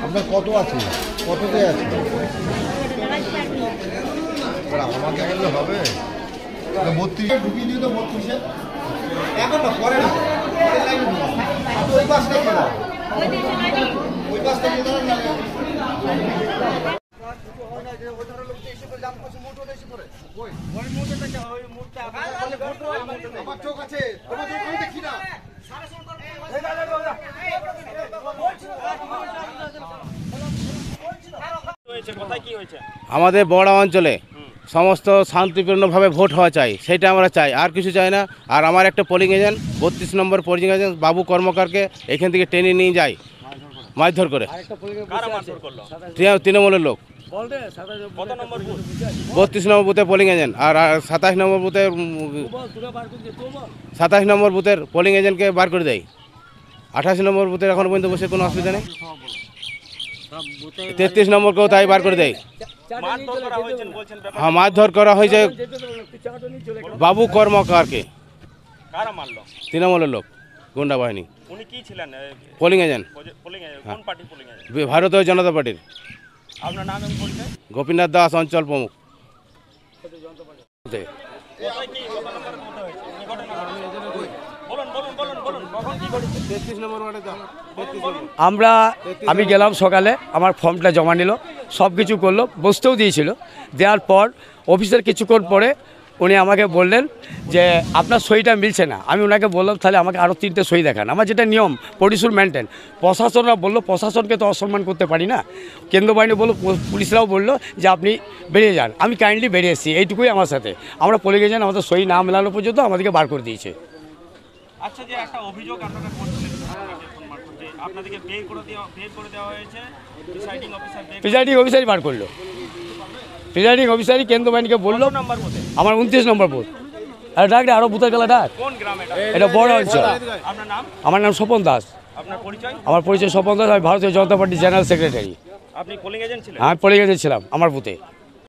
আপনার কত আছে, কততে আছে? আমাকে গেলে হবে 32 ঢুকিয়ে দিই তো 32-এ এখন না পরে না ওই পাশটা কি না ওই পাশটা কি দাঁড়ান না আমাদের বড়া অঞ্চলে সমস্ত শান্তিপূর্ণভাবে ভোট হওয়া চাই, সেটা আমরা চাই, আর কিছু চাই না। আর আমার একটা পোলিং এজেন্ট 32 নম্বর পোলিং এজেন্ট বাবু কর্মকারকে এখান থেকে টেনে নিয়ে যায় মারধর করে। তৃণমূলের লোক 32 নম্বর বুথে পোলিং এজেন্ট আর 27 নম্বর বুথে 27 নম্বর বুথের পোলিং এজেন্টকে বার করে দেয়। 28 নম্বর বুথের এখন পর্যন্ত বসে কোনো অসুবিধা নেই। 33 নম্বরকেও তাই বার করে দেয়। হ্যাঁ, মারধর করা হয়েছে বাবু কর্মকারকে। তৃণমূলের লোক, গুন্ডা বাহিনী। পোলিং এজেন্ট, ভারতীয় জনতা পার্টির। গোপীনাথ দাস, অঞ্চল প্রমুখ। আমি গেলাম সকালে, আমার ফর্মটা জমা নিল, সব কিছু করলো, বসতেও দিয়েছিল। দেওয়ার পর অফিসের কিছুক্ষণ পরে উনি আমাকে বললেন যে আপনার সইটা মিলছে না। আমি ওনাকে বললাম তাহলে আমাকে আরও 3টে সই দেখান, আমার যেটা নিয়ম প্রডিউসার মেনটেন। প্রশাসনরা বললো প্রশাসনকে তো অসম্মান করতে পারি না। কেন্দ্র বাহিনী বললো, পুলিশরাও বললো যে আপনি বেরিয়ে যান। আমি কাইন্ডলি বেরিয়ে এসেছি, এইটুকুই আমার সাথে। আমরা পোলিং এজেন্ট আমাদের সই না মেলানো পর্যন্ত আমাদেরকে বার করে দিয়েছে। আচ্ছা, যে একটা অভিযোগ আপনারা করছিলেন আপনাদেরকে বের করে দেওয়া হয়েছে, প্রিজাইডিং অফিসারই বার করলো। প্রিজাইডিং অফিসারই কেন্দ্র বাহিনীকে বললো আমার 29 নম্বর বুথ। আর ডাক আরও বুথের গেলা ডাক। এটা বড় অঞ্চল। আমার নাম স্বপন দাস। আমার পরিচয় স্বপন দাস। আমি ভারতীয় জনতা পার্টির জেনারেল সেক্রেটারি। আপনি পোলিং এজেন্ট ছিলেন? আমি পোলিং এজেন্ট ছিলাম আমার বুথে।